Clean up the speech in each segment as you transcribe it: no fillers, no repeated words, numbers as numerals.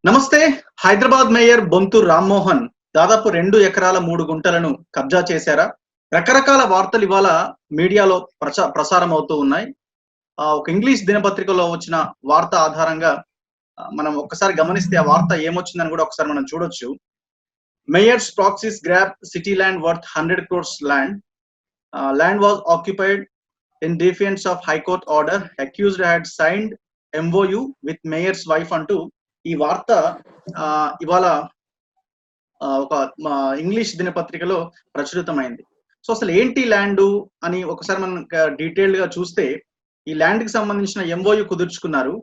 నమస్తే. హైదరాబాద్ మేయర్ బొంతు రామ్మోహన్ దాదాపు 2 ఎకరాల 3 గుంటలను కబ్జా చేశారా? రకరకాల వార్తలు ఇవాళ మీడియాలో ప్రసారం అవుతూ ఉన్నాయి. ఒక ఇంగ్లీష్ దినపత్రికలో వచ్చిన వార్త ఆధారంగా మనం ఒక్కసారి గమనిస్తే ఆ వార్త ఏమొచ్చిందని కూడా ఒకసారి మనం చూడొచ్చు. Mayor's proxies grab city land worth 100 crores land. Land was occupied in defence of high court order. Accused had signed MOU with mayor's wife అంటూ ఈ వార్త ఇవాళ ఒక ఇంగ్లీష్ దినపత్రికలో ప్రచురితమైంది. సో అసలు ఏంటి ల్యాండ్ అని ఒకసారి మనం డీటెయిల్డ్ గా చూస్తే ఈ ల్యాండ్ కి సంబంధించిన MOU కుదుర్చుకున్నారు.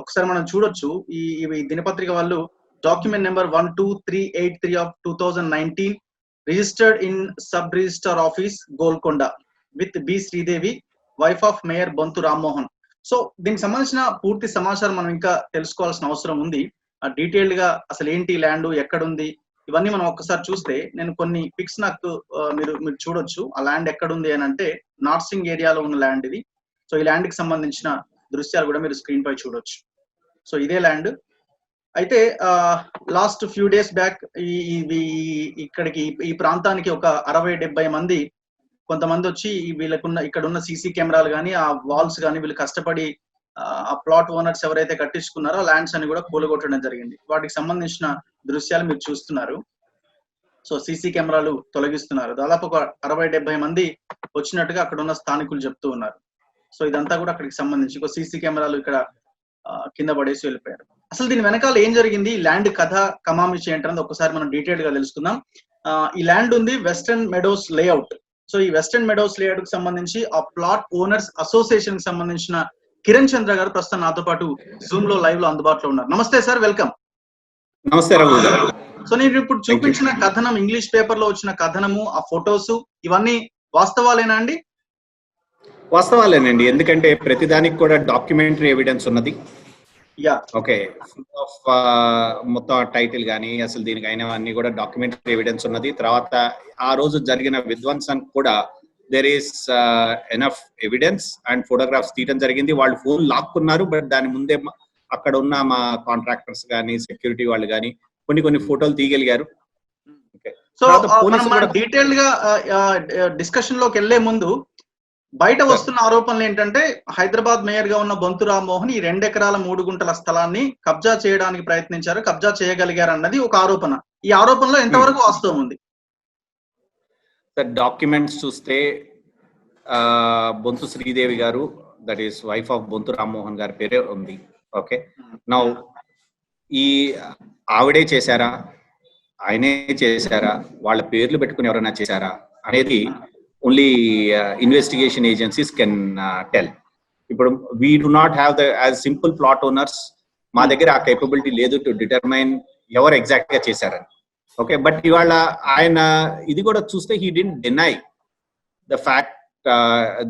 ఒకసారి మనం చూడొచ్చు. ఈ దినపత్రిక వాళ్ళు document number 12383 of 2019 registered in sub register office Golconda with B Sridevi wife of mayor Bonthu Rammohan. So దీనికి సంబంధించిన పూర్తి సమాచారం మనం ఇంకా తెలుసుకోవాల్సిన అవసరం ఉంది. డీటెయిల్డ్ గా అసలు ఏంటి ల్యాండ్, ఎక్కడుంది, ఇవన్నీ మనం ఒక్కసారి చూస్తే నేను కొన్ని పిక్స్ నాకు మీరు చూడొచ్చు. ఆ ల్యాండ్ ఎక్కడుంది అని అంటే నార్సింగ్ ఏరియాలో ఉన్న ల్యాండ్ ఇది. సో ఈ ల్యాండ్ కి సంబంధించిన దృశ్యాలు కూడా మీరు స్క్రీన్ పై చూడొచ్చు. సో ఇదే ల్యాండ్. అయితే లాస్ట్ ఫ్యూ డేస్ బ్యాక్ ఇక్కడికి ఈ ప్రాంతానికి ఒక 60-70 మంది కొంతమంది వచ్చి ఇక్కడ ఉన్న సీసీ కెమెరాలు కానీ ఆ వాల్స్ కానీ వీళ్ళు కష్టపడి ఆ ప్లాట్ ఓనర్స్ ఎవరైతే కట్టించుకున్నారో ఆ ల్యాండ్స్ అని కూడా కూలగొట్టడం జరిగింది. వాటికి సంబంధించిన దృశ్యాలు మీరు చూస్తున్నారు. సో సీసీ కెమెరాలు తొలగిస్తున్నారు. దాదాపు ఒక 60-70 మంది వచ్చినట్టుగా అక్కడ ఉన్న స్థానికులు చెప్తూ ఉన్నారు. సో ఇదంతా కూడా అక్కడికి సంబంధించి ఒక సీసీ కెమెరాలు ఇక్కడ కింద పడేసి వెళ్ళిపోయారు. అసలు దీని వెనకాల ఏం జరిగింది, ల్యాండ్ కథ కమామిషి ఏంటన్నది ఒకసారి మనం డీటెయిల్ గా తెలుసుకుందాం. ఈ ల్యాండ్ ఉంది వెస్టర్న్ మెడోస్ లేఅవుట్. సో ఈ వెస్టర్న్ మెడోస్ లేఅవుట్ కి సంబంధించి ఆ ప్లాట్ ఓనర్స్ అసోసియేషన్ కి సంబంధించిన కిరణ్ చంద్ర గారు ప్రస్తుతం నాతో పాటు జూమ్ లో లైవ్ లో అందుబాటులో ఉన్నారు. నమస్తే సార్, వెల్కమ్. నమస్తే రఘు గారు. సో నేను ఇప్పుడు చూపించిన కథనం, ఇంగ్లీష్ పేపర్ లో వచ్చిన కథనము, ఆ ఫొటోస్ ఇవన్నీ వాస్తవాలేనా అండి? వాస్తవాలేనండి, ఎందుకంటే ప్రతిదానికి కూడా డాక్యుమెంటరీ ఎవిడెన్స్ ఉన్నది. ఓకే, మొత్తం టైటిల్ కానీ అసలు దీనికి అయినవన్నీ కూడా డాక్యుమెంటరీ ఎవిడెన్స్ ఉన్నది. తర్వాత ఆ రోజు జరిగిన విధ్వంసం కూడా there is enough evidence and photographs తీయడం జరిగింది. వాళ్ళు ఫోన్ లాక్కున్నారు, బట్ దాని ముందే అక్కడ ఉన్న మా కాంట్రాక్టర్స్ కానీ సెక్యూరిటీ వాళ్ళు కానీ కొన్ని ఫోటోలు తీయగలిగారు. సో డీటెయిల్డ్ గా డిస్కషన్ లోకి వెళ్లే ముందు బయట వస్తున్న ఆరోపణలు ఏంటంటే హైదరాబాద్ మేయర్ గా ఉన్న బొంతు రామ్మోహన్ ఈ 2 ఎకరాల 3 గుంటల స్థలాన్ని కబ్జా చేయడానికి ప్రయత్నించారు, కబ్జా చేయగలిగారు అన్నది ఒక ఆరోపణ. ఈ ఆరోపణలో ఎంతవరకు వాస్తవం ఉంది? డాక్యుమెంట్స్ చూస్తే బొంతు శ్రీదేవి గారు, that is wife of Bonthu Rammohan గారి పేరే ఉంది. ఓకే, నౌ ఈ ఆవిడే చేశారా, ఆయనే చేశారా, వాళ్ళ పేర్లు పెట్టుకుని ఎవరైనా చేశారా అనేది only investigation agencies can tell. ఇప్పుడు we do not have the as simple plot owners, మా దగ్గర ఆ కేపబిలిటీ లేదు టు డిటర్మైన్ ఎవరు ఎగ్జాక్ట్ గా చేశారని. ఓకే, బట్ ఇవాళ ఆయన ఇది కూడా చూస్తే he didn't deny the fact.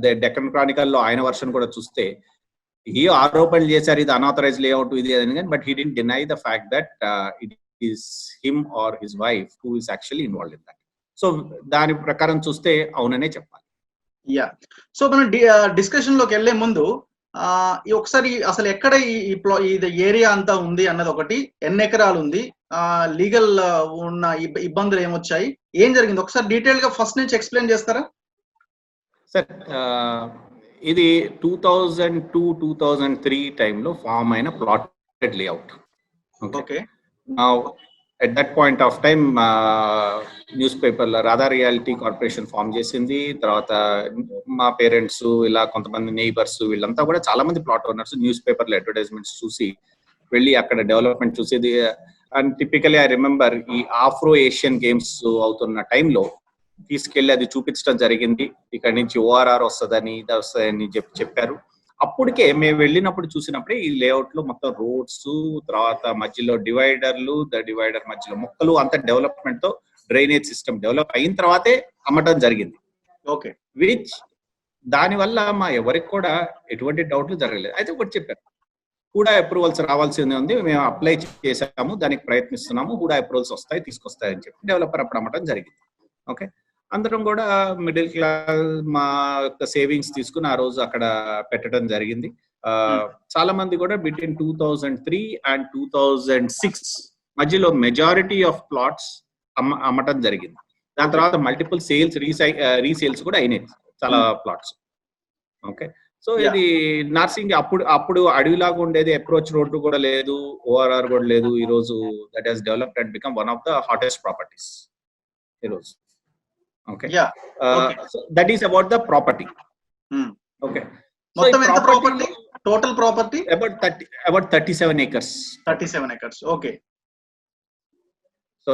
The Deccan Chronicle లో ఆయన వర్షన్ కూడా చూస్తే ఈ ఆరోపణలు చేశారు ఇది అన్ఆథరైజ్ లేఅవుట్ ఇది అని, but he didn't deny the fact that it is him or his wife who is actually involved in that. So దాని ప్రకారం చూస్తే అవుననే చెప్పాలి. సో మనం డిస్కషన్ లోకి వెళ్లే ముందు ఒకసారి అసలు ఎక్కడ ఈ ఏరియా అంతా ఉంది అన్నది ఒకటి, ఎన్ని ఎకరాలు ఉంది, లీగల్ ఉన్న ఇబ్బందులు ఏమొచ్చాయి, ఏం జరిగింది ఒకసారి డీటెయిల్ గా ఫస్ట్ నుంచి ఎక్స్ప్లెయిన్ చేస్తారా సార్? ఇది 2002-2003 టైంలో ఫామ్ అయిన plotted layout. Okay, at that point of time news పేపర్లో రాధా రియాలిటీ కార్పొరేషన్ ఫామ్ చేసింది. తర్వాత మా పేరెంట్స్ ఇలా కొంతమంది నైబర్స్ వీళ్ళంతా కూడా చాలా మంది ప్లాట్ ఓనర్స్ న్యూస్ పేపర్లో అడ్వర్టైజ్మెంట్స్ చూసి వెళ్ళి అక్కడ డెవలప్మెంట్ చూసేది. అండ్ టిపికలీ ఐ రిమెంబర్ ఈ ఆఫ్రో ఏషియన్ గేమ్స్ అవుతున్న టైంలో తీసుకెళ్లి అది చూపించడం జరిగింది. ఇక్కడ నుంచి ORR వస్తుందని ఇది వస్తుందని చెప్పారు. అప్పటికే మేము వెళ్ళినప్పుడు చూసినప్పుడే ఈ లేఅవుట్ లో మొత్తం రోడ్స్, తర్వాత మధ్యలో డివైడర్లు, ద డివైడర్ మధ్యలో మొక్కలు, అంత డెవలప్మెంట్ తో డ్రైనేజ్ సిస్టమ్ డెవలప్ అయిన తర్వాతే అమ్మటం జరిగింది. ఓకే, విచ్ దానివల్ల మా ఎవరికి కూడా ఎటువంటి డౌట్లు జరగలేదు. అయితే ఒకటి చెప్పారు, హూడా అప్రూవల్స్ రావాల్సింది ఉంది, మేము అప్లై చేసాము, దానికి ప్రయత్నిస్తున్నాము, హూడా అప్రూవల్స్ వస్తాయి తీసుకొస్తాయని చెప్పి డెవలపర్ అప్పుడు అమ్మటం జరిగింది. ఓకే, అందరం కూడా మిడిల్ క్లాస్ మా యొక్క సేవింగ్స్ తీసుకుని ఆ రోజు అక్కడ పెట్టడం జరిగింది. చాలా మంది కూడా బిట్వీన్ 2003 అండ్ 2006 మధ్యలో మెజారిటీ ఆఫ్ ప్లాట్స్ అమ్మటం జరిగింది. దాని తర్వాత మల్టిపుల్ సేల్స్ రీసేల్స్ కూడా అయినాయి చాలా ప్లాట్స్. ఓకే, సో ఇది నర్సింగ్ అప్పుడు అడవిలాగా ఉండేది, అప్రోచ్ రోడ్డు కూడా లేదు, ఓఆర్ఆర్ కూడా లేదు. ఈ రోజు that has developed and become one of the hottest properties ఈ రోజు. Okay, that is about the property. Okay, మొత్తం ఎంత property? Total property about 37 acres. 37 acres. Okay. So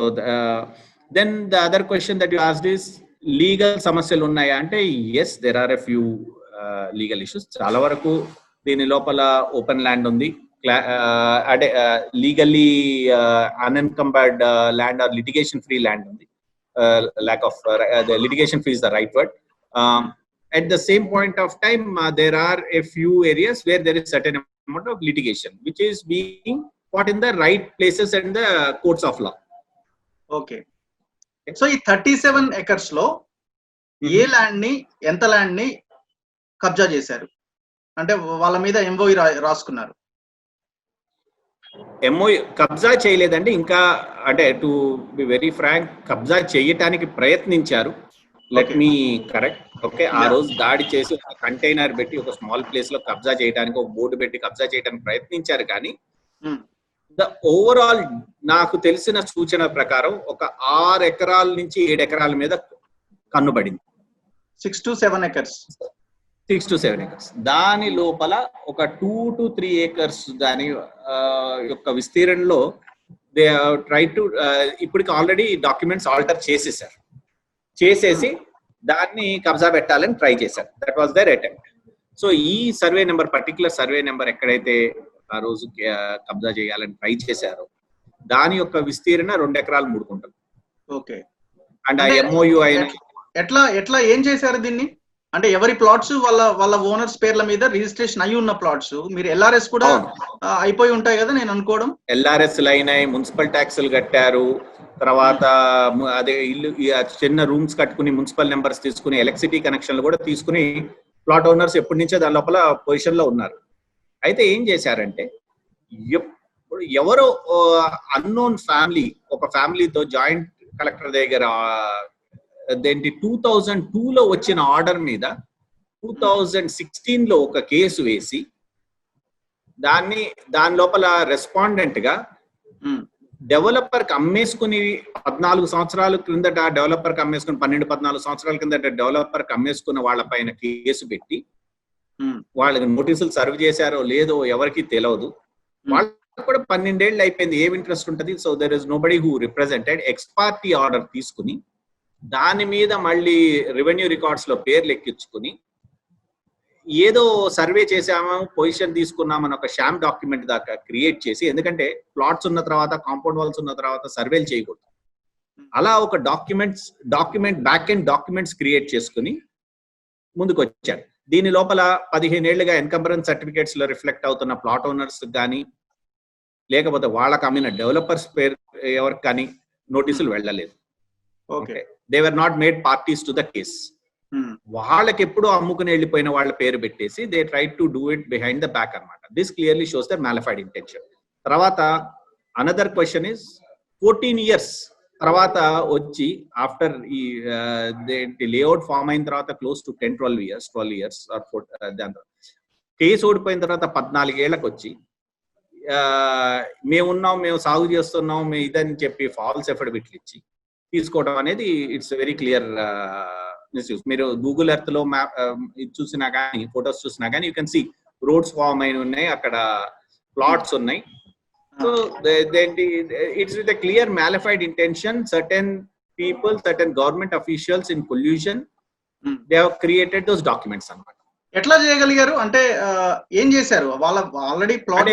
then the other question that you asked is legal సమస్యలు ఉన్నాయా అంటే yes, there are a few legal issues. చాలా వరకు దీని లోపల open land ఉంది, అంటే legally unencumbered land or litigation free land ఉంది. lack of the litigation free is the right word. At the same point of time, there are a few areas where there is certain amount of litigation, which is being fought in the right places and the courts of law. Okay. So, ఈ 37 acres లో ఏ land ని, ఎంత land ని కబ్జా చేశారు? అంటే వాళ్ళ మీద ఎంఓయు రాసుకున్నారు. ఎంఓయు కబ్జా చేయలేదండి ఇంకా, అంటే టు బి వెరీ ఫ్రాంక్, కబ్జా చేయటానికి ప్రయత్నించారు. Let me correct. ఓకే, ఆ రోజు దాడి చేసి ఒక కంటైనర్ పెట్టి ఒక స్మాల్ ప్లేస్ లో కబ్జా చేయడానికి, ఒక బోర్డు పెట్టి కబ్జా చేయడానికి ప్రయత్నించారు. కానీ ద ఓవరాల్ నాకు తెలిసిన సూచన ప్రకారం ఒక 6 ఎకరాల నుంచి 7 ఎకరాల మీద కన్నుబడింది. 6 to 7 acres. 6 to 7 acres. దాని లోపల ఒక 2 to 3 acres దాని యొక్క విస్తీర్ణంలో దే ట్రై టు, ఇప్పటికి ఆల్రెడీ డాక్యుమెంట్స్ ఆల్టర్ చేసేసి దాన్ని కబ్జా పెట్టాలని ట్రై చేశారు. That was their attempt. So ఈ survey number, particular survey number ఎక్కడైతే ఆ రోజు కబ్జా చేయాలని ట్రై చేశారో దాని యొక్క విస్తీర్ణ 2 ఎకరాలు 3 గుంటలు. ఓకే, అండ్ ఆ ఎంఓయు అయిన ఎట్లా ఏం చేశారు దీన్ని? అంటే ఎవరి ప్లాట్స్ వాళ్ళ ఓనర్స్ పేర్ల మీద రిజిస్ట్రేషన్ అయి ఉన్న ప్లాట్స్, మీరు ఎల్ఆర్ఎస్ కూడా అయిపోయి ఉంటాయి కదా నేను అనుకోవడం. ఎల్ఆర్ఎస్ అయినాయి, మున్సిపల్ ట్యాక్సులు కట్టారు, తర్వాత అదే ఇల్లు చిన్న రూమ్స్ కట్టుకుని మున్సిపల్ నెంబర్స్ తీసుకుని ఎలక్ట్రిసిటీ కనెక్షన్లు కూడా తీసుకుని ప్లాట్ ఓనర్స్ ఎప్పటి నుంచో దాని లోపల పొజిషన్ లో ఉన్నారు. అయితే ఏం చేశారంటే, ఎవరో అన్నోన్ ఫ్యామిలీ, ఒక ఫ్యామిలీతో జాయింట్ కలెక్టర్ దగ్గర 2002లో వచ్చిన ఆర్డర్ మీద 2016లో ఒక కేసు వేసి దాని లోపల రెస్పాండెంట్ గా డెవలపర్ కి అమ్మేసుకుని 14 సంవత్సరాల క్రిందట డెవలపర్ కి అమ్మేసుకుని 12-14 సంవత్సరాల కిందట డెవలపర్ కి అమ్మేసుకున్న వాళ్ళ పైన కేసు పెట్టి వాళ్ళకి నోటీసులు సర్వ్ చేశారో లేదో ఎవరికి తెలియదు. వాళ్ళకి కూడా 12 ఏళ్ళు అయిపోయింది, ఏం ఇంట్రెస్ట్ ఉంటుంది. So there is nobody who represented. X party order తీసుకుని దాని మీద మళ్ళీ రెవెన్యూ రికార్డ్స్ లో పేర్లు ఎక్కించుకుని ఏదో సర్వే చేసామో పొజిషన్ తీసుకున్నామని ఒక షామ్ డాక్యుమెంట్ దాకా క్రియేట్ చేసి, ఎందుకంటే ప్లాట్స్ ఉన్న తర్వాత, కాంపౌండ్ వాల్స్ ఉన్న తర్వాత సర్వేలు చేయకూడదు, అలా ఒక document back end documents create చేసుకుని ముందుకు వచ్చాడు. దీని లోపల 15 ఏళ్లుగా ఎన్కంబరెన్స్ సర్టిఫికేట్స్ లో రిఫ్లెక్ట్ అవుతున్న ప్లాట్ ఓనర్స్ కానీ లేకపోతే వాళ్ళకి అమ్మిన డెవలపర్స్ పేరు ఎవరికి కానీ నోటీసులు వెళ్ళలేదు. Okay, they were not made parties to the case. వాళ్ళకి ఎప్పుడూ అమ్ముకుని వెళ్ళిపోయిన వాళ్ళ పేరు పెట్టేసి they try to do it behind the back అన్నమాట. This clearly shows the malafide intention. తర్వాత అనదర్ క్వశ్చన్ ఇస్ 14 years తర్వాత వచ్చి ఆఫ్టర్ ఈ లేఅవుట్ ఫామ్ అయిన తర్వాత క్లోజ్ టు 12 years దాని కేసు ఓడిపోయిన తర్వాత 14 ఏళ్లకు వచ్చి మేము సాగు చేస్తున్నాం మేము ఇదని చెప్పి ఫాల్స్ ఎఫిడవిట్లు ఇచ్చి తీసుకోవడం అనేది ఇట్స్ వెరీ క్లియర్ మిస్యూజ్. మీరు గూగుల్ ఎర్త్ లో చూసినా కానీ, ఫొటోస్ చూసినా కానీ you can see roads form అయిన ఉన్నాయి, అక్కడ ప్లాట్స్ ఉన్నాయి. So it's with a clear malafide intention. Certain people, certain government officials in pollution they have created those documents అన్నమాట. ఎట్లా చేయగలిగారు అంటే ఏం చేశారు? వాళ్ళ ఆల్రెడీ ప్లాట్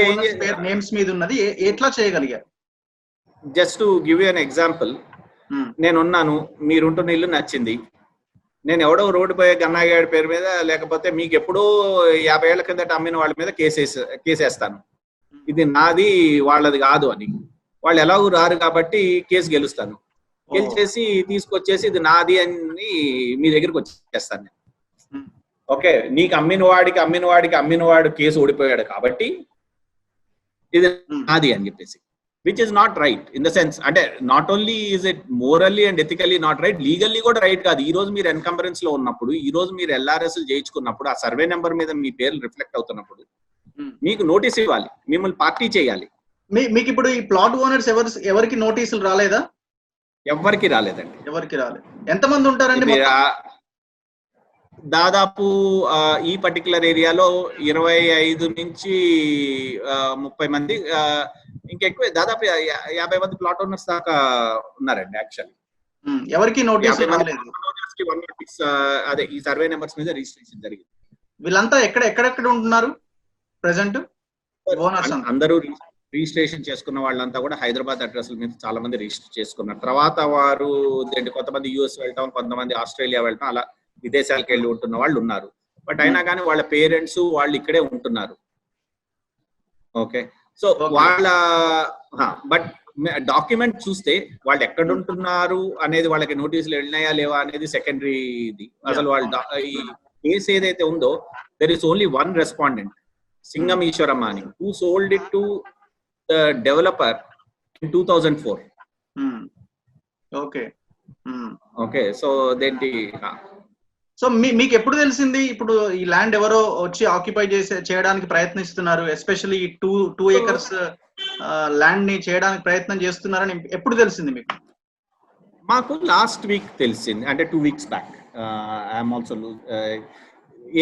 నేమ్స్ మీద ఉన్నది, ఎట్లా చేయగలిగారు? Just to give you an example, నేనున్నాను, మీరుంటున్న ఇల్లు నచ్చింది, నేను ఎవడో రోడ్డు పోయే గన్నాగాడి పేరు మీద లేకపోతే మీకు ఎప్పుడో 50 ఏళ్ల కిందట అమ్మిన వాళ్ళ మీద కేసేస్తాను, ఇది నాది వాళ్ళది కాదు అని. వాళ్ళు ఎలాగూ రారు కాబట్టి కేసు గెలుస్తాను, గెలిచేసి తీసుకొచ్చేసి ఇది నాది అని మీ దగ్గరికి వచ్చేస్తాను నేను. ఓకే, నీకు అమ్మిన వాడు కేసు ఓడిపోయాడు కాబట్టి ఇది నాది అని చెప్పేసి, which is not right in the sense. అంటే not only is it morally and ethically not right, legally కూడా రైట్ కాదు. ఈ రోజు మీరు ఎన్కంబరెన్స్ లో ఉన్నప్పుడు, ఈ రోజు మీరు ఎల్ఆర్ఎస్ చేయించుకున్నప్పుడు, ఆ సర్వే నెంబర్ మీద మీ పేర్లు రిఫ్లెక్ట్ అవుతున్నప్పుడు మీకు నోటీస్ ఇవ్వాలి, మిమ్మల్ని పార్టీ చేయాలి. మీకు ఇప్పుడు ఈ ప్లాట్ ఓనర్స్ ఎవరికి నోటీసులు రాలేదా? ఎవరికి రాలేదండి. ఎవరికి రాలేదు. ఎంతమంది ఉంటారండి? దాదాపు ఈ పర్టికులర్ ఏరియాలో 25 నుంచి 30 మంది, ఇంకెక్కువ, దాదాపు 50 మంది ప్లాట్ ఓనర్స్ దాకా ఉన్నారండి. యాక్చువల్లీ ఎవరికి నోటీస్ రాలేదు. అదే ఈ సర్వే నెంబర్స్ మీద రిజిస్ట్రేషన్ జరిగింది. వీళ్ళంతా ఎక్కడెక్కడ ఉంటున్నారు ప్రెసెంట్? అందరూ రిజిస్ట్రేషన్ చేసుకున్న వాళ్ళంతా కూడా హైదరాబాద్ అడ్రస్ మీద చాలా మంది రిజిస్టర్ చేసుకున్నారు. తర్వాత వారు కొంతమంది యూఎస్ వెళ్ళటం, కొంతమంది ఆస్ట్రేలియా వెళ్ళటం, అలా విదేశాలకు వెళ్ళి ఉంటున్న వాళ్ళు ఉన్నారు. బట్ అయినా కానీ వాళ్ళ పేరెంట్స్ వాళ్ళు ఇక్కడే ఉంటున్నారు. ఓకే, సో వాళ్ళ బట్ డాక్యుమెంట్ చూస్తే వాళ్ళు ఎక్కడ ఉంటున్నారు అనేది, వాళ్ళకి నోటీసులు వెళ్ళినాయా లేవా అనేది సెకండరీ ఇది. అసలు వాళ్ళు ఈ కేసు ఏదైతే ఉందో, there is only one respondent, Singam Eshwaramma, who sold it to the developer in 2004. Okay okay, so దేంటి, సో మీకు ఎప్పుడు తెలిసింది ఇప్పుడు ఈ ల్యాండ్ ఎవరో వచ్చి ఆక్యుపై చేయడానికి ప్రయత్నిస్తున్నారు, ఎస్పెషల్లీ 2 acres ల్యాండ్ ని చేయడానికి ప్రయత్నం చేస్తున్నారని ఎప్పుడు తెలిసింది మీకు? మాకు లాస్ట్ వీక్ తెలిసింది, అంటే 2 weeks బ్యాక్. ఐఎమ్ ఆల్సో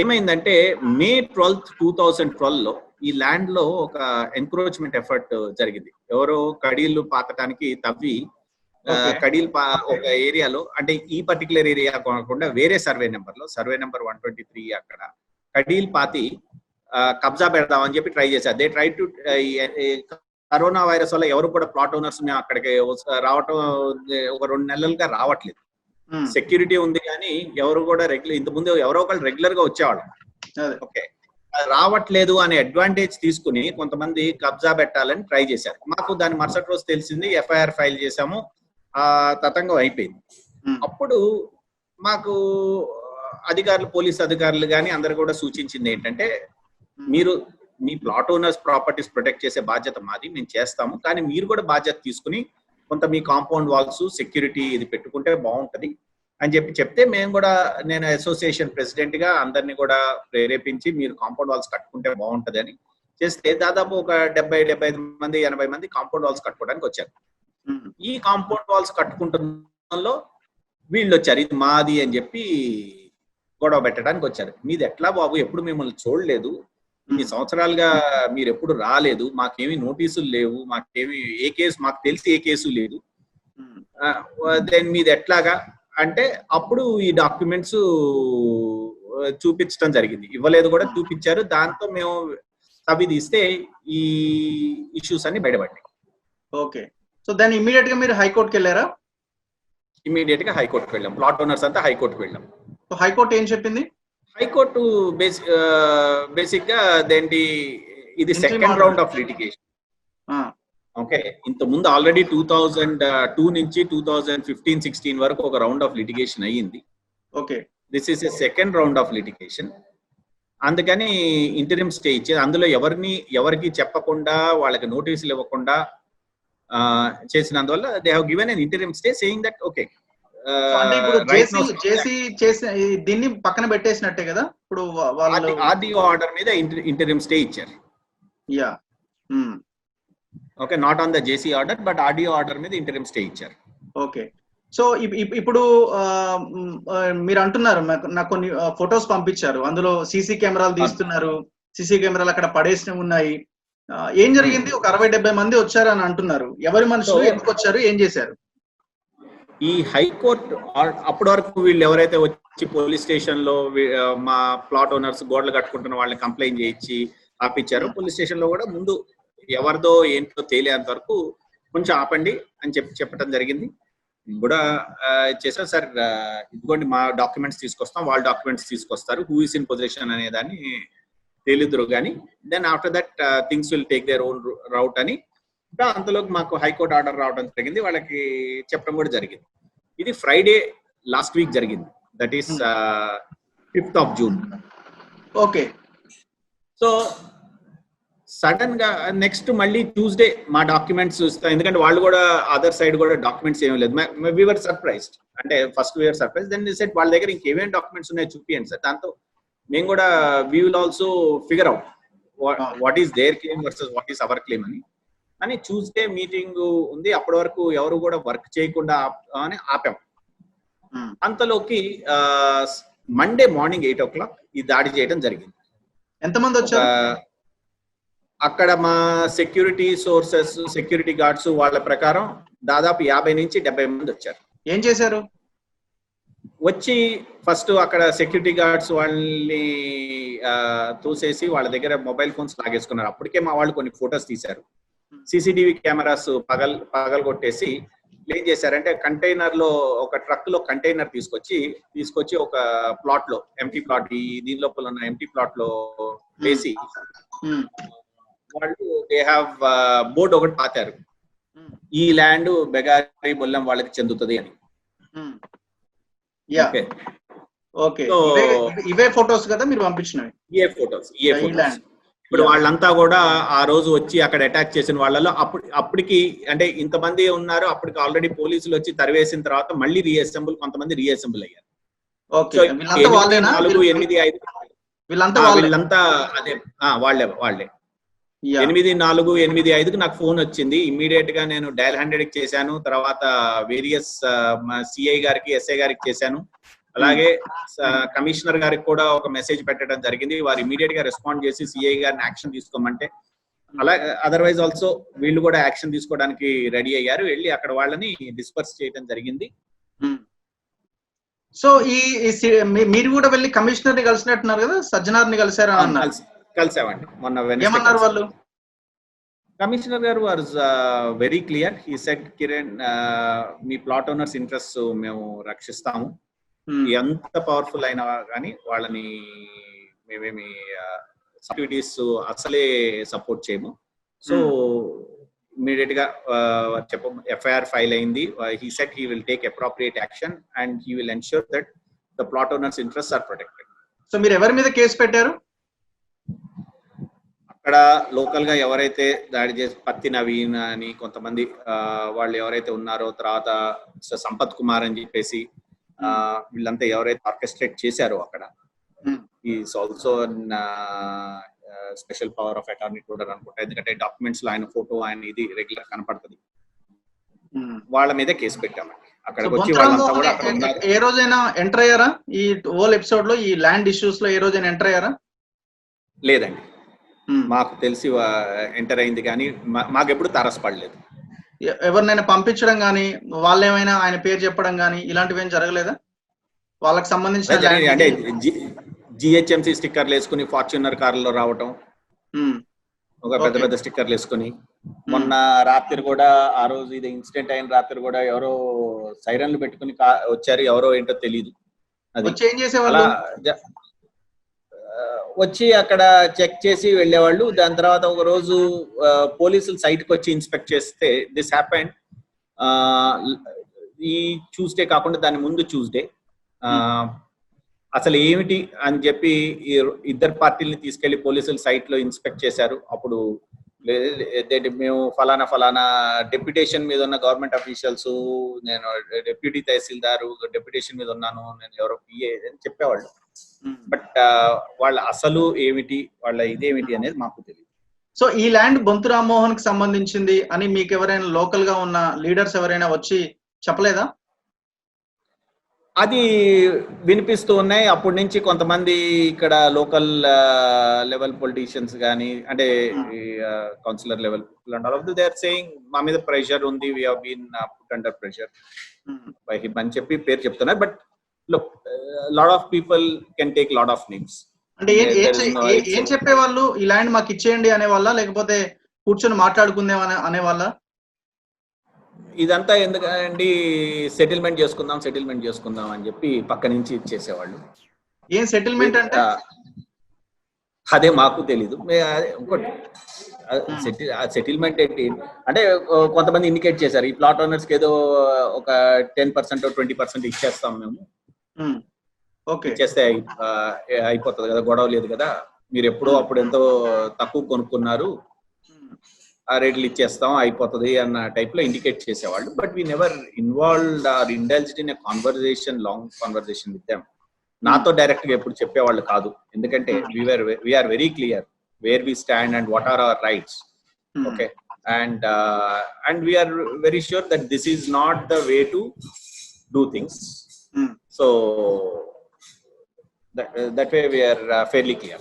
ఏమైందంటే May 12th, 2012 లో ఈ ల్యాండ్ లో ఒక ఎన్క్రోచ్మెంట్ ఎఫర్ట్ జరిగింది. ఎవరో కడీలు పాతటానికి తవ్వి, కడీలు ఒక ఏరియాలో, అంటే ఈ పర్టికులర్ ఏరియా కాకుండా వేరే సర్వే నెంబర్ 123 అక్కడ కడీలు పాతి కబ్జా పెడదామని చెప్పి ట్రై చేశారు. They try to, corona virus వల్ల ఎవరు కూడా ప్లాట్ ఓనర్స్ అక్కడికి రావటం ఒక 2 నెలలుగా రావట్లేదు. సెక్యూరిటీ ఉంది కానీ ఎవరు కూడా ఇంతకుముందు ఎవరో ఒకళ్ళు రెగ్యులర్ గా వచ్చేవాళ్ళు. ఓకే, రావట్లేదు అనే అడ్వాంటేజ్ తీసుకుని కొంతమంది కబ్జా పెట్టాలని ట్రై చేశారు. మాకు దాని మరుసటి రోజు తెలిసింది, ఎఫ్ఐఆర్ ఫైల్ చేశాము, తతంగం అయిపోయింది. అప్పుడు మాకు అధికారులు, పోలీస్ అధికారులు కానీ అందరు కూడా సూచించింది ఏంటంటే, మీరు మీ ప్లాట్ ఓనర్స్ ప్రాపర్టీస్ ప్రొటెక్ట్ చేసే బాధ్యత మాది, మేము చేస్తాము, కానీ మీరు కూడా బాధ్యత తీసుకుని కొంత మీ కాంపౌండ్ వాల్స్ సెక్యూరిటీ ఇది పెట్టుకుంటే బాగుంటది అని చెప్తే, మేము కూడా, నేను అసోసియేషన్ ప్రెసిడెంట్ గా అందరినీ కూడా ప్రేరేపించి మీరు కాంపౌండ్ వాల్స్ కట్టుకుంటే బాగుంటది అని చేస్తే, దాదాపు ఒక 70-75 మంది 80 మంది కాంపౌండ్ వాల్స్ కట్టుకోవడానికి వచ్చారు. ఈ కాంపౌండ్ వాల్స్ కట్టుకుంటున్నలో వీళ్ళు వచ్చారు, ఇది మాది అని చెప్పి గొడవ పెట్టడానికి వచ్చారు. మీది ఎట్లా బాబు, ఎప్పుడు మిమ్మల్ని చూడలేదు, ఇన్ని సంవత్సరాలుగా మీరు ఎప్పుడు రాలేదు, మాకేమీ నోటీసులు లేవు, మాకేమి ఏ కేసు, మాకు తెలిసి ఏ కేసు లేదు, దెన్ మీది ఎట్లాగా అంటే, అప్పుడు ఈ డాక్యుమెంట్స్ చూపించడం జరిగింది. ఇవ్వలేదు కూడా చూపించారు. దాంతో మేము తవ్వి తీస్తే ఈ ఇష్యూస్ అన్ని బయటపడ్డాయి. ఓకే, సో దాన్ని ఇమీడియట్ గా మీరు హైకోర్టుకి వెళ్ళారా? ఇమీడియట్ గా హైకోర్టుకి వెళ్ళాం. ప్లాట్ ఓనర్స్ అంతా హైకోర్టుకి వెళ్ళాం. సో హైకోర్టు ఏం చెప్పింది? హైకోర్టు బేసిక్ గా ఇది second round of litigation. Okay, ఇంత ముందు ఆల్రెడీ 2002 నుంచి 2015-16 వరకు ఒక రౌండ్ ఆఫ్ లిటిగేషన్ అయ్యింది. Okay, this is a second round of litigation. అందుకని ఇంటరిమ్ స్టే ఇచ్చేది. అందులో ఎవరికి చెప్పకుండా, వాళ్ళకి నోటీసులు ఇవ్వకుండా చేసినందువల్ల they have given an interim stay saying that okay. దీన్ని పక్కన పెట్టేసినట్టే కదా ఇప్పుడు ఆర్డీఓ ఆర్డర్ మీద ఇంటరిమ్ స్టే ఇచ్చారు. Yeah, okay, not on the JC order but RDO order మీద ఇంటరిమ్ స్టే ఇచ్చారు. ఓకే, సో ఇప్పుడు మీరు అంటున్నారు, నాకు కొన్ని ఫొటోస్ పంపించారు, అందులో సీసీ కెమెరాలు తీస్తున్నారు, సీసీ కెమెరాలు అక్కడ పడేసి ఉన్నాయి. ఏం జరిగింది? ఒక 60-70 మంది వచ్చారు అని అంటున్నారు. ఎవరి మనుషులు, ఎందుకు వచ్చారు, ఏం చేశారు? ఈ హైకోర్టు అప్పటి వరకు వీళ్ళు ఎవరైతే వచ్చి పోలీస్ స్టేషన్ లో మా ప్లాట్ ఓనర్స్ గోడలు కట్టుకుంటున్న వాళ్ళని కంప్లైంట్ చేయించి ఆపించారు. పోలీస్ స్టేషన్ లో కూడా ముందు ఎవరిదో ఏంటో తేలేంత వరకు కొంచెం ఆపండి అని చెప్పడం జరిగింది. కూడా చేశారు. సార్ ఇదిగోండి మా డాక్యుమెంట్స్ తీసుకొస్తాం, వాళ్ళ డాక్యుమెంట్స్ తీసుకొస్తారు, హూ ఇస్ ఇన్ పొజిషన్ అనే దాన్ని తేలిదురు కానీ then after that things will take their own route అని అంతలోకి మాకు హైకోర్టు ఆర్డర్ రావడం జరిగింది. వాళ్ళకి చెప్పడం కూడా జరిగింది. ఇది ఫ్రైడే లాస్ట్ వీక్ జరిగింది, that is 5th of June. Okay. So sudden గా నెక్స్ట్ మళ్ళీ ట్యూస్డే మా డాక్యుమెంట్స్ చూస్తాం, ఎందుకంటే వాళ్ళు కూడా అదర్ సైడ్ కూడా డాక్యుమెంట్స్ ఏమీ లేదు. వీఆర్ సర్ప్రైజ్డ్, అంటే first we are surprise, then set వాళ్ళ దగ్గర ఇంకేమేమి డాక్యుమెంట్స్ ఉన్నాయో చూపియండి సార్. దాంతో మేము కూడా we will also figure out what is their claim versus what is our claim అని ట్యూస్డే మీటింగ్ ఉంది. అప్పటి వరకు ఎవరు కూడా వర్క్ చేయకుండా అని ఆపాం. అంతలోకి మండే మార్నింగ్ 8 o'clock ఈ దాడి చేయడం జరిగింది. ఎంతమంది వచ్చారు అక్కడ? మా సెక్యూరిటీ సోర్సెస్, సెక్యూరిటీ గార్డ్స్ వాళ్ళ ప్రకారం దాదాపు 50 నుంచి 70 మంది వచ్చారు. ఏం చేశారు? వచ్చి ఫస్ట్ అక్కడ సెక్యూరిటీ గార్డ్స్ వాళ్ళని తోసేసి వాళ్ళ దగ్గర మొబైల్ ఫోన్స్ లాగేసుకున్నారు. అప్పటికే మా వాళ్ళు కొన్ని ఫొటోస్ తీశారు. సీసీటీవీ కెమెరాస్ పగలు కొట్టేసి ఏం చేశారంటే కంటైనర్ లో, ఒక ట్రక్ లో కంటైనర్ తీసుకొచ్చి ఒక ప్లాట్ లో, ఎంటీ ప్లాట్, దీని లోపల ఉన్న ఎంటీ ప్లాట్ లో వేసి వాళ్ళు దే హ్యావ్ బోర్డు ఒకటి పాతారు, ఈ ల్యాండ్ బెగారి బొల్లం వాళ్ళకి చెందుతుంది అని. ఇవే ఫొటోస్ కదా మీరు పంపించినవి? ఇవే ఫొటోస్. ఇప్పుడు వాళ్ళంతా కూడా ఆ రోజు వచ్చి అక్కడ అటాక్ చేసిన వాళ్ళలో అప్పటికి అంటే ఇంతమంది ఉన్నారు, అప్పటికి ఆల్రెడీ పోలీసులు వచ్చి తరివేసిన తర్వాత మళ్ళీ కొంతమంది రీఅసెంబుల్ అయ్యారు. వీళ్ళంతా అదే వాళ్ళే 8-4-8-5కి నాకు ఫోన్ వచ్చింది. ఇమ్మీడియట్ గా నేను డయల్ 100కి చేశాను. తర్వాత వేరియస్ సిఐ గారికి, ఎస్ఐ గారికి చేశాను. అలాగే కమిషనర్ గారికి కూడా ఒక మెసేజ్ పెట్టడం జరిగింది. వారు ఇమీడియట్ గా రెస్పాండ్ చేసి సిఐ గారిని యాక్షన్ తీసుకోమంటే, అలాగే అదర్వైజ్ ఆల్సో వీళ్ళు కూడా యాక్షన్ తీసుకోవడానికి రెడీ అయ్యారు. వెళ్ళి అక్కడ వాళ్ళని డిస్పర్స్ చేయడం జరిగింది. సో మీరు కూడా వెళ్ళి కమిషనర్ ని కలిసినట్టున్నారు కదా, సజ్జనార్ని కలిసారా? కలిసామండి మొన్న. ఏమన్నారు వాళ్ళు? కమిషనర్ గారు was very clear. He said, Kiran, me plot owners interest మేము రక్షిస్తాము, ఎంత పవర్ఫుల్ అయినా కానీ వాళ్ళని మేమేమి యాక్టివిటీస్ అసలే సపోర్ట్ చేయము. సో ఇమీడియట్ గా ఎఫ్ఐఆర్ ఫైల్ అయింది. He said he will take appropriate action and he will ensure that the plot owners interest are protected. So మీరు ఎవరి మీద కేసు పెట్టారు? అక్కడ లోకల్ గా ఎవరైతే దాడి చేసి, పత్తి నవీన్ అని కొంతమంది వాళ్ళు ఎవరైతే ఉన్నారో, తర్వాత సంపత్ కుమార్ అని చెప్పేసి వీళ్ళంతా ఎవరైతే ఆర్కెస్ట్రేట్ చేశారో అక్కడ, is also special power of attorney కూడా అనుకుంటా, ఎందుకంటే డాక్యుమెంట్స్ లో ఆయన ఫోటో, ఆయన ఇది రెగ్యులర్ కనపడుతుంది. వాళ్ళ మీద కేసు పెట్టామండి. అక్కడికి వచ్చి వాళ్ళంతా కూడా అక్కడ ఉన్నారు. ఏ రోజైనా ఎంటర్ అయ్యారా ఈ హోల్ ఎపిసోడ్ లో? ఈ ల్యాండ్ ఇష్యూస్ లో ఏ రోజైనా ఎంటర్ అయ్యారా? లేదండి, మాకు తెలిసి ఎంటర్ అయింది కానీ మాకు ఎప్పుడు తారసపడలేదు. ఎవరినైనా పంపించడం కానీ, వాళ్ళు ఏమైనా ఆయన పేరు చెప్పడం కానీ ఇలాంటివి ఏం జరగలేదా? వాళ్ళకి సంబంధించిన అంటే జిహెచ్ఎంసి స్టిక్కర్లు వేసుకుని ఫార్చ్యూనర్ కార్లో రావటం, ఒక పెద్ద పెద్ద స్టిక్కర్లు వేసుకుని. మొన్న రాత్రి కూడా, ఆ రోజు ఇది ఇన్సిడెంట్ అయిన రాత్రి కూడా ఎవరో సైరన్లు పెట్టుకుని వచ్చారు, ఎవరో ఏంటో తెలియదు. అది ఏం చేసేవాళ్ళు? వచ్చి అక్కడ చెక్ చేసి వెళ్ళేవాళ్ళు. దాని తర్వాత ఒక రోజు పోలీసులు సైట్ కి వచ్చి ఇన్స్పెక్ట్ చేస్తే, దిస్ హ్యాపెండ్ ఈ ట్యూస్డే కాకుండా దాని ముందు ట్యూస్డే. అసలు ఏమిటి అని చెప్పి ఇద్దరు పార్టీలని తీసుకెళ్లి పోలీసులు సైట్ లో ఇన్స్పెక్ట్ చేశారు. అప్పుడు మేము ఫలానా డెప్యుటేషన్ మీద ఉన్న గవర్నమెంట్ అఫీషియల్స్, నేను డెప్యూటీ తహసీల్దారు డెప్యుటేషన్ మీద ఉన్నాను, నేను ఎవరో పిఏ అని చెప్పేవాళ్ళు. బట్ వాళ్ళ అసలు ఏమిటి, వాళ్ళ ఇదేమిటి అనేది మాకు తెలియదు. సో ఈ ల్యాండ్ బొంతు రామ్మోహన్ కి సంబంధించింది అని మీకు ఎవరైనా లోకల్ గా ఉన్న లీడర్స్ ఎవరైనా వచ్చి చెప్పలేదా? అది వినిపిస్తూ ఉన్నాయి. అప్పటి నుంచి కొంతమంది ఇక్కడ లోకల్ లెవెల్ పొలిటీషియన్స్ కానీ, అంటే councillor level they are saying మా మీద ప్రెషర్ ఉంది, we have been put under pressure by him అని చెప్పి పేరు చెప్తున్నారు. But look, lot of people can take lot of names. అంటే ఏం చెప్పేవాళ్ళు? ఈ ల్యాండ్ మాకు ఇచ్చేయండి అనేవాళ్ళ, లేకపోతే కూర్చొని మాట్లాడుకుందాం అనేవాళ్ళ? ఇదంతా ఎందుకండి, సెటిల్మెంట్ చేసుకుందాం అని చెప్పి పక్క నుంచి ఇచ్చేసేవాళ్ళు. ఏం సెటిల్మెంట్ అంటే? అదే మాకు తెలీదు. ఇంకోటి సెటిల్మెంట్ ఏంటి అంటే, కొంతమంది ఇండికేట్ చేశారు, ఈ ప్లాట్ ఓనర్స్ కి ఏదో ఒక 10% 20% ఇచ్చేస్తాం మేము ఓకే. ఇచ్చేస్తే అయిపోతుంది కదా, గొడవ లేదు కదా, మీరు ఎప్పుడో అప్పుడు ఎంతో తక్కువ కొనుక్కున్నారు, ఆ రేట్లు ఇచ్చేస్తాం అయిపోతుంది అన్న టైప్ లో ఇండికేట్ చేసేవాళ్ళు. But we never involved or indulged in a conversation, long conversation with them. నాతో డైరెక్ట్ గా ఎప్పుడు చెప్పేవాళ్ళు కాదు, ఎందుకంటే we are very clear where we stand and what are our rights. Okay, and we are very sure that this is not the way to do things. So that way we are fairly clear.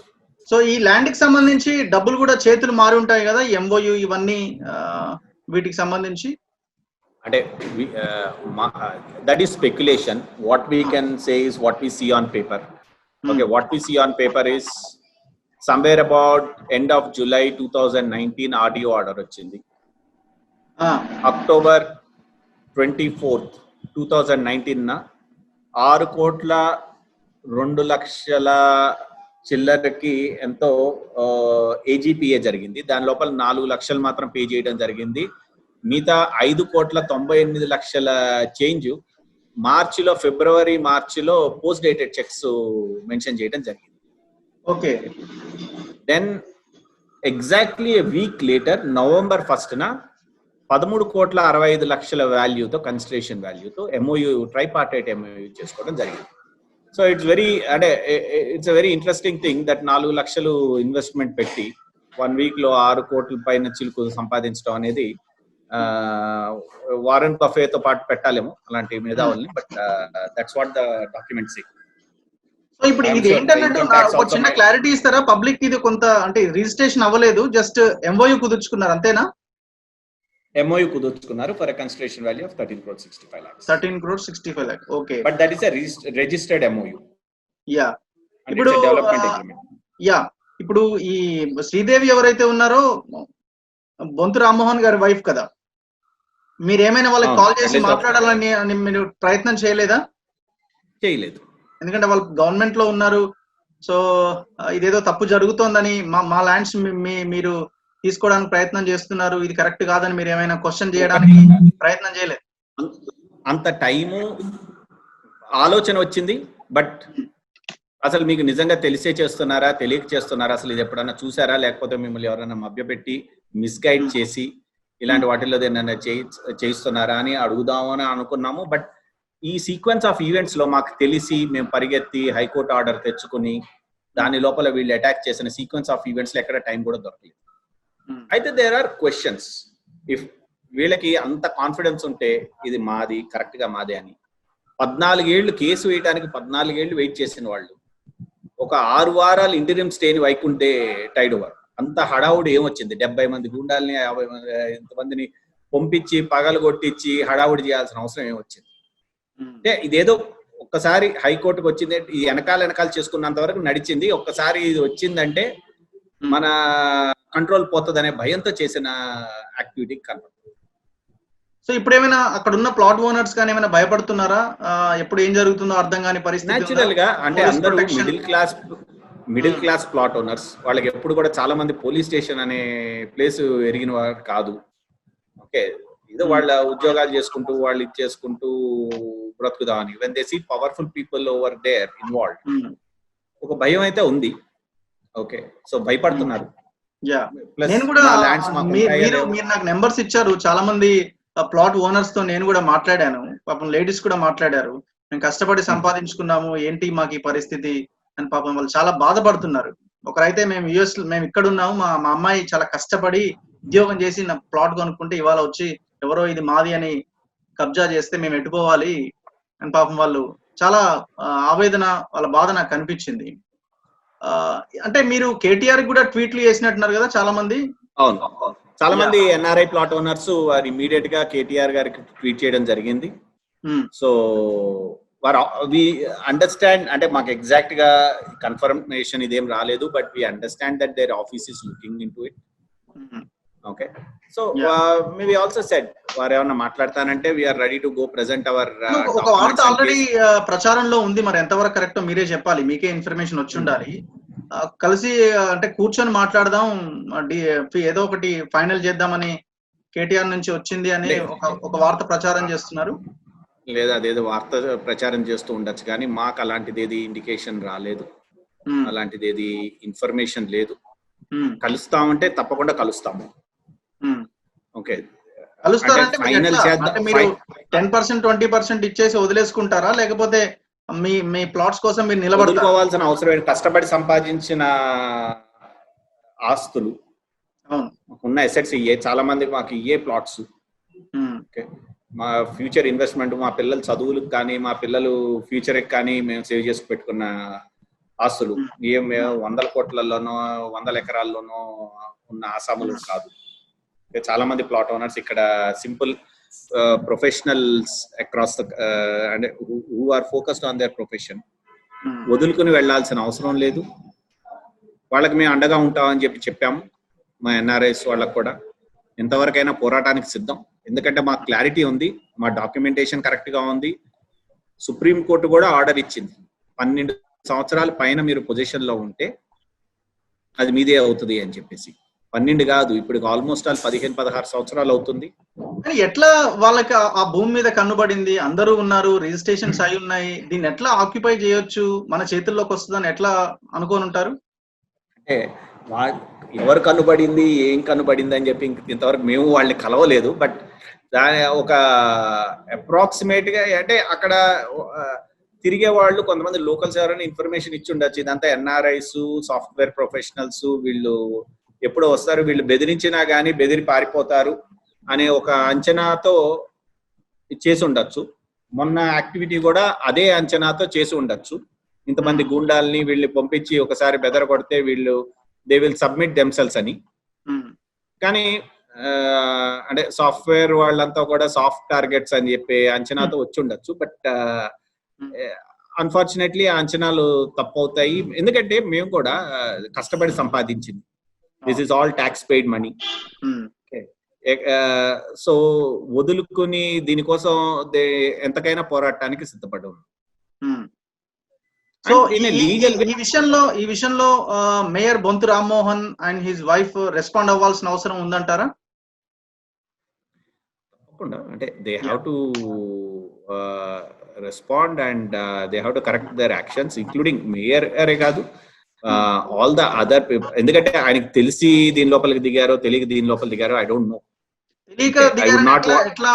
So ఈ land కి సంబంధించి డబ్బులు కూడా చేతులు మారి ఉంటాయి కదా, MoU ఇవన్నీ వీటికి సంబంధించి? అంటే that is speculation. What we can say is what we see on paper. Okay, what we see on paper is somewhere about end of July 2019 RDO order వచ్చింది. October 24th 2019 na 6,02,00,000 చిల్లరకి ఎంతో AGPA జరిగింది. దాని లోపల 4 లక్షలు మాత్రం pay చేయడం జరిగింది. మిగతా 5,98,00,000 చేంజ్ ఫిబ్రవరి మార్చిలో పోస్ట్ డేటెడ్ చెక్స్ మెన్షన్ చేయడం జరిగింది. Okay. Then exactly a week later November 1st 13,65,00,000 వాల్యూతో, కన్సిడరేషన్ వాల్యూతో MOU, ట్రైపార్టైట్ MOU చేసుకోవడం జరిగింది. So it's a very interesting thing that 4 లక్షలు ఇన్వెస్ట్మెంట్ పెట్టి 1 week లో 6 కోట్ల పైన చిలుకు సంపాదించడం అనేది వారెన్ బఫేతో పాటు పెట్టాలేమో అలాంటి మేధావుల్ని. But that's what the document see. So ఇప్పుడు ఇది ఏంటంటే ఒక చిన్న క్లారిటీ ఇస్తారా పబ్లిక్? ఇది కొంత అంటే రిజిస్ట్రేషన్ అవ్వలేదు, జస్ట్ MOU కుదుర్చుకున్నారు అంతేనా? MOU కుదుర్చుకున్నారు for a consideration value of 13,65 lakhs. 13,65 lakhs. Okay, but that is a registered MOU. Yeah. ఇప్పుడు డెవలప్మెంట్ అగ్రీమెంట్. యా, ఇప్పుడు ఈ శ్రీదేవి ఎవరైతే ఉన్నారో బొంతు రామ్మోహన్ గారి వైఫ్ కదా, మీరు ఏమైనా వాళ్ళకి కాల్ చేసి మాట్లాడాలని మీరు ప్రయత్నం చేయలేదా? చేయలేదు, ఎందుకంటే వాళ్ళు గవర్నమెంట్ లో ఉన్నారు. సో ఇదేదో తప్పు జరుగుతోందని, మా ల్యాండ్స్ మీరు తీసుకోవడానికి ప్రయత్నం చేస్తున్నారు, ఇది కరెక్ట్ కాదని మీరు ఏమైనా క్వశ్చన్ చేయడానికి ప్రయత్నం చేయలేదు? అంత టైము ఆలోచన వచ్చింది. బట్ అసలు మీకు నిజంగా తెలిసే చేస్తున్నారా, తెలియక చేస్తున్నారా, అసలు ఇది ఎప్పుడన్నా చూసారా, లేకపోతే మిమ్మల్ని ఎవరైనా మభ్యపెట్టి మిస్గైడ్ చేసి ఇలాంటి వాటిల్లో ఏమైనా చేయిస్తున్నారా అని అడుగుదామని అనుకున్నాము. బట్ ఈ సీక్వెన్స్ ఆఫ్ ఈవెంట్స్ లో మాకు తెలిసి మేము పరిగెత్తి హైకోర్టు ఆర్డర్ తెచ్చుకుని దాని లోపల వీళ్ళు అటాక్ చేసిన సీక్వెన్స్ ఆఫ్ ఈవెంట్స్ లో ఎక్కడ టైం కూడా దొరకలేదు. అయితే దేర్ ఆర్ క్వశ్చన్స్. ఇఫ్ వీళ్ళకి అంత కాన్ఫిడెన్స్ ఉంటే ఇది మాది, కరెక్ట్ గా మాదే అని 14 ఏళ్ళు కేసు వేయడానికి 14 ఏళ్ళు వెయిట్ చేసిన వాళ్ళు ఒక 6 వారాలు ఇంటరియం స్టేని వైకుంటే టైడ్ ఓవర్. అంత హడావుడి ఏమొచ్చింది? 70 మంది గుండాలని 50 ఇంతమందిని పంపించి పగలు కొట్టించి హడావుడి చేయాల్సిన అవసరం ఏమొచ్చింది? అంటే ఇదేదో ఒక్కసారి హైకోర్టుకు వచ్చింది, ఈ వెనకాల చేసుకున్నంత వరకు నడిచింది, ఒక్కసారి ఇది వచ్చిందంటే మన కంట్రోల్ పోతుంది అనే భయంతో చేసిన యాక్టివిటీ కనపడుతుంది. సో ఇప్పుడు ఏమైనా అక్కడ ఉన్న ప్లాట్ ఓనర్స్ కానీ ఏమైనా భయపడుతున్నారా? ఎప్పుడు ఏం జరుగుతుందో అర్థం కాని పరిస్థితి. నేచురల్ గా అంటే అందరూ మిడిల్ క్లాస్ ప్లాట్ ఓనర్స్, వాళ్ళకి ఎప్పుడు కూడా చాలా మంది పోలీస్ స్టేషన్ అనే ప్లేస్ ఎరిగిన వారు కాదు. ఓకే, ఏదో వాళ్ళ ఉద్యోగాలు చేసుకుంటూ వాళ్ళు ఇచ్చేసుకుంటూ బ్రతుకుదామని. When they see powerful people over there involved, ఒక భయం అయితే ఉంది. ఓకే, సో భయపడుతున్నారు. నేను కూడా మీరు నాకు నెంబర్స్ ఇచ్చారు, చాలా మంది ప్లాట్ ఓనర్స్ తో నేను కూడా మాట్లాడాను. పాపం లేడీస్ కూడా మాట్లాడారు, మేము కష్టపడి సంపాదించుకున్నాము, ఏంటి మాకు ఈ పరిస్థితి అని. పాపం వాళ్ళు చాలా బాధపడుతున్నారు. ఒకరైతే మేము మేము ఇక్కడ ఉన్నాము, మా అమ్మాయి చాలా కష్టపడి ఉద్యోగం చేసి నా ప్లాట్ కొనుక్కుంటే ఇవాళ వచ్చి ఎవరో ఇది మాది అని కబ్జా చేస్తే మేము ఎట్టుకోవాలి అని పాపం వాళ్ళు చాలా ఆవేదన, వాళ్ళ బాధ నాకు కనిపించింది. అంటే మీరు కేటీఆర్ కూడా ట్వీట్లు చేసినట్టున్నారు కదా చాలా మంది? అవును, చాలా మంది NRI ప్లాట్ ఓనర్స్ వారు ఇమీడియట్ గా కేటీఆర్ గారికి ట్వీట్ చేయడం జరిగింది. సో వారు వి అండర్స్టాండ్, అంటే మాకు ఎగ్జాక్ట్ గా కన్ఫర్మేషన్ ఇదేం రాలేదు, but we understand that their office is looking in to it. Okay, so we also said వారు ఏమన్నా మాట్లాడతానంటే we are ready to go present our. ఒక వార్త ఆల్రెడీ ప్రచారంలో ఉంది, మరి ఎంతవరకు కరెక్ట్ మీరే చెప్పాలి, మీకే ఇన్ఫర్మేషన్ వచ్చి ఉండాలి. కలిసి అంటే కూర్చొని మాట్లాడదాం, ఏదో ఒకటి ఫైనల్ చేద్దామని కేటీఆర్ నుంచి వచ్చింది అని ఒక వార్త ప్రచారం చేస్తున్నారు. లేదా అదేదో వార్త ప్రచారం చేస్తూ ఉండొచ్చు, కానీ మాకు అలాంటిది ఏది ఇండికేషన్ రాలేదు, అలాంటిది ఏది ఇన్ఫర్మేషన్ లేదు. కలుస్తామంటే తప్పకుండా కలుస్తాము. ఓకే, కలుస్తారంటే ఫైనల్ అంటే మీరు 10% 20% ఇచ్చేసి వదిలేసుకుంటారా, లేకపోతే మీ ప్లాట్స్ కోసం మీరు నిలబడతారా? వదులుకోవాల్సిన అవసరం, కష్టపడి సంపాదించిన ఆస్తులు, ఉన్న అసెట్స్ ఇయ్యే, చాలా మంది మాకు ఇయ్యే ప్లాట్స్. ఓకే, మా ఫ్యూచర్ ఇన్వెస్ట్మెంట్, మా పిల్లల చదువులకు కానీ మా పిల్లలు ఫ్యూచర్కి కానీ మేము సేవ్ చేసి పెట్టుకున్న ఆస్తులు. మేము 100 కోట్లలోనో 100 ఎకరాల్లోనో ఉన్న ఆసాములు కాదు. చాలా మంది ప్లాట్ ఓనర్స్ ఇక్కడ సింపుల్ ప్రొఫెషనల్స్ అక్రాస్ ద అంటే who are focused on their profession. వదులుకుని వెళ్లాల్సిన అవసరం లేదు. వాళ్ళకి మేము అండగా ఉంటామని చెప్పాము. మా ఎన్ఆర్ఐస్ వాళ్ళకు కూడా ఎంతవరకైనా పోరాటానికి సిద్ధం. ఎందుకంటే మాకు క్లారిటీ ఉంది, మా డాక్యుమెంటేషన్ కరెక్ట్ గా ఉంది. సుప్రీం కోర్టు కూడా ఆర్డర్ ఇచ్చింది, 12 సంవత్సరాల పైన మీరు పొజిషన్ లో ఉంటే అది మీదే అవుతుంది అని చెప్పేసి. 12 కాదు, ఇప్పుడు ఆల్మోస్ట్ 15-16 సంవత్సరాలు అవుతుంది. ఎట్లా వాళ్ళకి ఆ భూమి మీద కన్నుబడింది? అందరూ ఉన్నారు, రిజిస్ట్రేషన్స్ అయి ఉన్నాయి, దీన్ని ఎట్లా ఆక్యుపై చేయొచ్చు, మన చేతుల్లోకి వస్తుందని ఎట్లా అనుకోని ఉంటారు? అంటే ఎవరు కనుబడింది, ఏం కనుబడింది అని చెప్పి ఇంతవరకు మేము వాళ్ళని కలవలేదు. బట్ దాని ఒక అప్రాక్సిమేట్ గా అంటే అక్కడ తిరిగే వాళ్ళు కొంతమంది లోకల్స్ ఎవరైనా ఇన్ఫర్మేషన్ ఇచ్చి ఉండొచ్చు. ఇదంతా ఎన్ఆర్ఐస్, సాఫ్ట్వేర్ ప్రొఫెషనల్స్, వీళ్ళు ఎప్పుడో వస్తారు, వీళ్ళు బెదిరించినా కానీ బెదిరి పారిపోతారు అనే ఒక అంచనాతో చేసి ఉండొచ్చు. మొన్న యాక్టివిటీ కూడా అదే అంచనాతో చేసి ఉండొచ్చు. ఇంతమంది గూండాల్ని వీళ్ళు పంపించి ఒకసారి బెదర కొడితే వీళ్ళు దే విల్ సబ్మిట్ దెమ్సెల్స్ అని. కానీ అంటే సాఫ్ట్వేర్ వాళ్ళంతా కూడా సాఫ్ట్ టార్గెట్స్ అని చెప్పి అంచనాతో వచ్చి ఉండొచ్చు. బట్ అన్ఫార్చునేట్లీ ఆ అంచనాలు తప్పవుతాయి. ఎందుకంటే మేము కూడా కష్టపడి సంపాదించింది, this is all tax paid money. So వదులుకుని దీనికోసం ఎంతకైనా పోరాటానికి సిద్ధపడ్డాం. సో ఈ విషయంలో mayor Bonthu Rammohan and his wife respond అవ్వాల్సిన అవసరం ఉందంటారా? తప్పకుండా. అంటే they have to respond and they have to correct their actions, including mayor అరే కాదు, ఆల్ ద అదర్ పీపుల్. ఎందుకంటే ఆయనకి తెలిసి దీని లోపలికి దిగారో తెలియక దీని లోపల దిగారో ఐ డోంట్ నో. ఎట్లా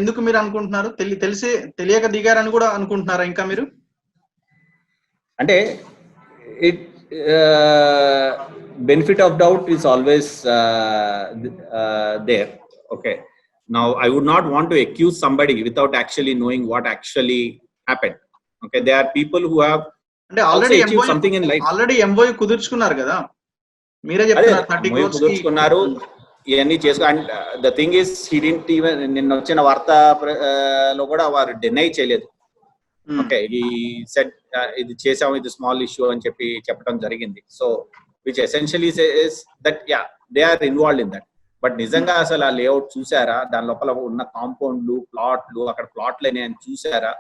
ఎందుకు మీరు అనుకుంటున్నారు? తెలిసి తెలియక దిగారని కూడా అనుకుంటున్నారా ఇంకా మీరు? అంటే it benefit of doubt is always there. Okay, now I would not want to accuse somebody without actually knowing what actually happened. Okay, there are people who have already achieved something in life. Already MOU కుదుర్చుకున్నారు కదా, మీరే చెప్తున్నారు 30 crores కుదుర్చుకున్నారు, ఇవన్నీ చేసుకో. And the thing is he didn't even, నిన్న వచ్చిన వార్తలో కూడా వారు డినై చేయలేదు. ఓకే, ఈ సెట్ ఇది చేసాము, ఇది స్మాల్ ఇష్యూ అని చెప్పి చెప్పడం జరిగింది. So which essentially says that yeah they are involved in that. But నిజంగా అసలు ఆ లేఅవుట్ చూసారా, దాని లోపల ఉన్న కాంపౌండ్లు, ప్లాట్లు, అక్కడ ప్లాట్లు అని చూసారా,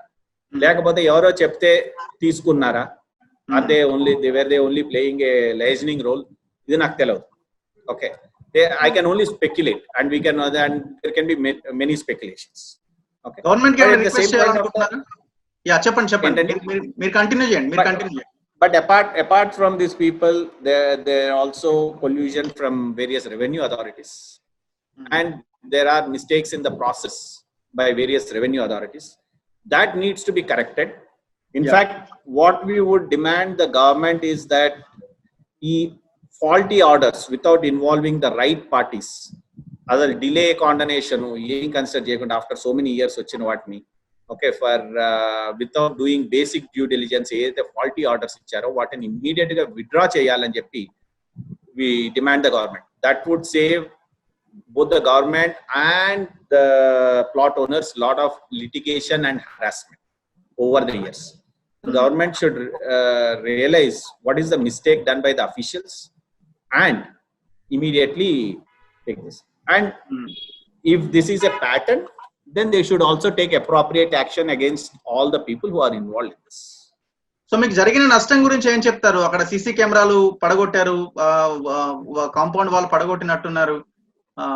లేకపోతే ఎవరో చెప్తే తీసుకున్నారా, అదే only they only playing a liaisoning role, ఇది నాకు తెలియదు. Okay, I can only speculate and we can, and there can be many speculations. Okay, government can request cheyalantunnara. Yeah, cheppandi meer continue cheyandi. But apart from these people, there also collusion from various revenue authorities, and there are mistakes in the process by various revenue authorities that needs to be corrected. In fact, what we would demand the government is that faulty orders without involving the right parties, other delay condemnation em consider cheyakunda after so many years vachina vatni, okay, for without doing basic due diligence the faulty orders icharo vatini immediate ga withdraw cheyalani cheppi we demand the government. That would save both the government and the plot owners lot of litigation and harassment over the years. The government should realize what is the mistake done by the officials and immediately take this. And if this is a pattern, then they should also take appropriate action against all the people who are involved in this. So మీకు జరిగిన నష్టం గురించి ఏం చెప్తారు? అక్కడ CC కెమెరాలు పడగొట్టారు, compound wall పడగొట్టినట్టున్నారు.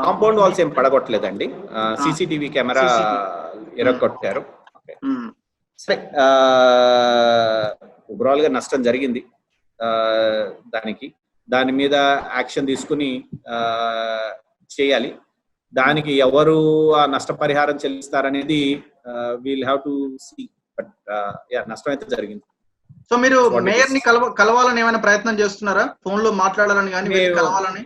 Compound walls ఏం పడగొట్టలేదండి, CCTV camera ఎరగొట్టారు. సరే, ఓవరాల్ గా నష్టం జరిగింది. దాని మీద యాక్షన్ తీసుకుని చేయాలి. దానికి ఎవరు ఆ నష్టపరిహారం చెల్లిస్తారనేది we'll have to see. But నష్టం అయితే జరిగింది. సో మీరు మేయర్ ని కలవాలని ఏమైనా ప్రయత్నం చేస్తున్నారా? ఫోన్ లో మాట్లాడాలని కానీ కలవాలని?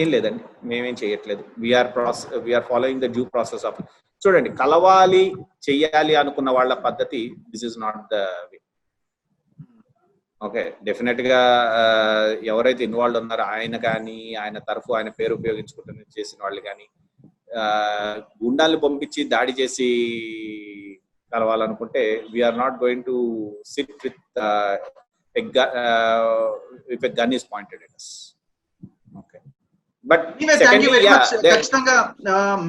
ఏం లేదండి, మేమేం చేయట్లేదు. We are following the due process of. చూడండి, కలవాలి చెయ్యాలి అనుకున్న వాళ్ళ పద్ధతి this is not the way. Okay, definite గా ఎవరైతే ఇన్వాల్వ్ ఉన్నారో ఆయన కానీ, ఆయన తరఫు ఆయన పేరు ఉపయోగించుకుంటూ చేసిన వాళ్ళు కానీ గుండాలను పంపించి దాడి చేసి కలవాలనుకుంటే we are not going to sit with if a gun is pointed at us. Okay, but ఖచ్చితంగా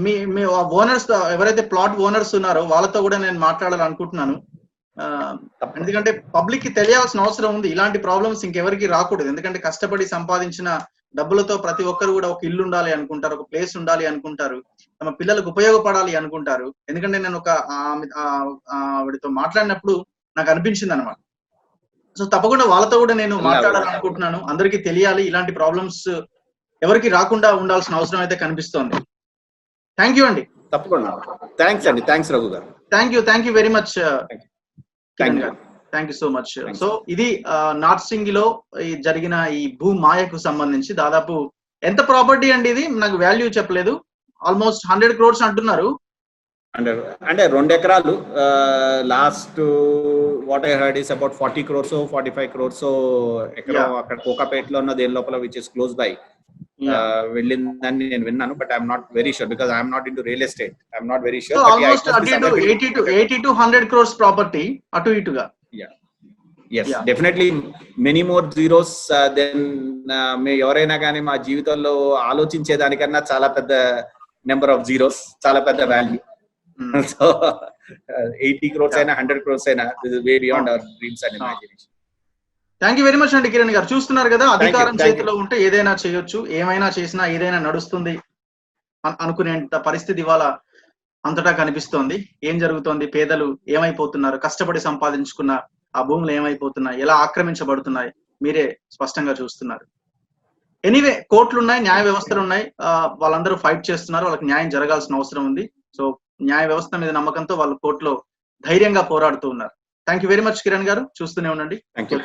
మీ ఓనర్స్ ఎవరైతే ప్లాట్ ఓనర్స్ ఉన్నారో వాళ్ళతో కూడా నేను మాట్లాడాలనుకుంటున్నాను. ఎందుకంటే పబ్లిక్ కి తెలియాల్సిన అవసరం ఉంది. ఇలాంటి ప్రాబ్లమ్స్ ఇంకెవరికి రాకూడదు. ఎందుకంటే కష్టపడి సంపాదించిన డబ్బులతో ప్రతి ఒక్కరు కూడా ఒక ఇల్లు ఉండాలి అనుకుంటారు, ఒక ప్లేస్ ఉండాలి అనుకుంటారు, తమ పిల్లలకు ఉపయోగపడాలి అనుకుంటారు. ఎందుకంటే నేను ఒక ఆవిడతో మాట్లాడినప్పుడు నాకు అనిపించింది అనమాట. సో తప్పకుండా వాళ్ళతో కూడా నేను మాట్లాడాలనుకుంటున్నాను. అందరికీ తెలియాలి, ఇలాంటి ప్రాబ్లమ్స్ ఎవరికి రాకుండా ఉండాల్సిన అవసరం అయితే కనిపిస్తోంది. థ్యాంక్ యూ అండి. తప్పకుండా. థ్యాంక్స్ అండి. Thanks Raghu garu. Thank you very much Kiran garu. Thank you so much. So ఇది నార్సింగి లో జరిగిన ఈ భూ మాయకు సంబంధించి దాదాపు ఎంత ప్రాపర్టీ అండి ఇది? నాకు వాల్యూ చెప్పలేదు. ఆల్మోస్ట్ 100 crores అంటున్నారు. అంటే 2 ఎకరాలు. Last what I heard is about 40 crores 45 crores ఎకరం అక్కడ కోకాపేటలో ఉన్న దేని లోపల విచ్ ఇస్ క్లోజ్ బై వెళ్ళిందని నేను విన్నాను. But I'm not very sure because I'm naught into real estate. I'm not very sure. Almost 80 to 100 crores property అటు ఇటుగా. yes definitely many more zeros than ఎవరైనా కానీ మా జీవితంలో ఆలోచించే దానికన్నా చాలా పెద్ద నెంబర్ ఆఫ్ జీరోస్, చాలా పెద్ద వాల్యూ. సో 80 crores అయినా 100 crores అయినా this is way beyond our dreams and imagination. Thank you very much అండి కిరణ్ గారు. చూస్తున్నారు కదా, అధికారం చేతిలో ఉంటే ఏదైనా చేయొచ్చు, ఏమైనా చేసినా ఏదైనా నడుస్తుంది అనుకునేంత పరిస్థితి ఇవాళ అంతటా కనిపిస్తోంది. ఏం జరుగుతోంది, పేదలు ఏమైపోతున్నారు, కష్టపడి సంపాదించుకున్న ఆ భూములు ఏమైపోతున్నాయి, ఎలా ఆక్రమించబడుతున్నాయి, మీరే స్పష్టంగా చూస్తున్నారు. ఎనీవే, కోర్టులు ఉన్నాయి, న్యాయ వ్యవస్థలు ఉన్నాయి, వాళ్ళందరూ ఫైట్ చేస్తున్నారు, వాళ్ళకి న్యాయం జరగాల్సిన అవసరం ఉంది. సో న్యాయ వ్యవస్థ మీద నమ్మకంతో వాళ్ళు కోర్టులో ధైర్యంగా పోరాడుతూ ఉన్నారు. Thank you very much Kiran గారు. చూస్తూనే ఉండండి. Thank you.